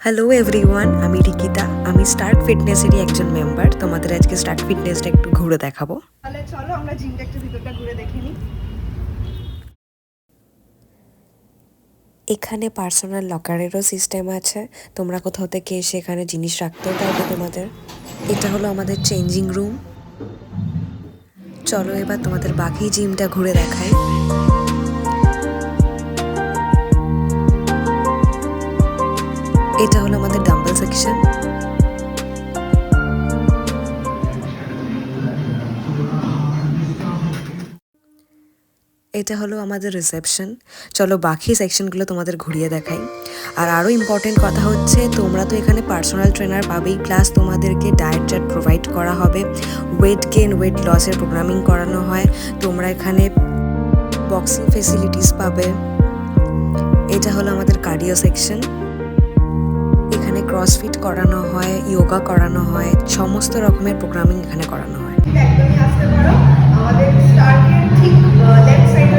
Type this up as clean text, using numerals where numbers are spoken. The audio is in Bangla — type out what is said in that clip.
হ্যালো এভরিওয়ান, আমি রিকিতা। আমি স্টার্ট ফিটনেসেরই একজন মেম্বার। তোমাদের আজকে স্টার্ট ফিটনেসটা একটু ঘুরে দেখাবো। তাহলে চলো আমরা জিমটা একটু ভিতরটা ঘুরে দেখে নিই। এখানে পার্সোনাল লকারেরও সিস্টেম আছে। তোমরা কোথাও থেকে এসে এখানে জিনিস রাখতেও পারবে তোমাদের। এটা হলো আমাদের চেঞ্জিং রুম। চলো এবার তোমাদের বাকি জিমটা ঘুরে দেখাই। এটা হলো আমাদের ডাম্বেল সেকশন। এটা হলো আমাদের রিসেপশন। চলো বাকি সেকশনগুলো তোমাদের ঘুরিয়ে দেখাই। আর আরও ইম্পর্টেন্ট কথা হচ্ছে, তোমরা তো এখানে পার্সোনাল ট্রেনার পাবেই, প্লাস তোমাদেরকে ডায়েট চার্ট প্রোভাইড করা হবে। ওয়েট গেন ওয়েট লসের প্রোগ্রামিং করানো হয়। তোমরা এখানে বক্সিং ফেসিলিটিস পাবে। এটা হলো আমাদের কার্ডিও সেকশন। এখানে ক্রসফিট করানো হয়, যোগা করানো হয়, সমস্ত রকমের প্রোগ্রামিং এখানে করানো হয়। একদমই আসতে পারো। আমাদের স্টার্টের ঠিক লেফট সাইডে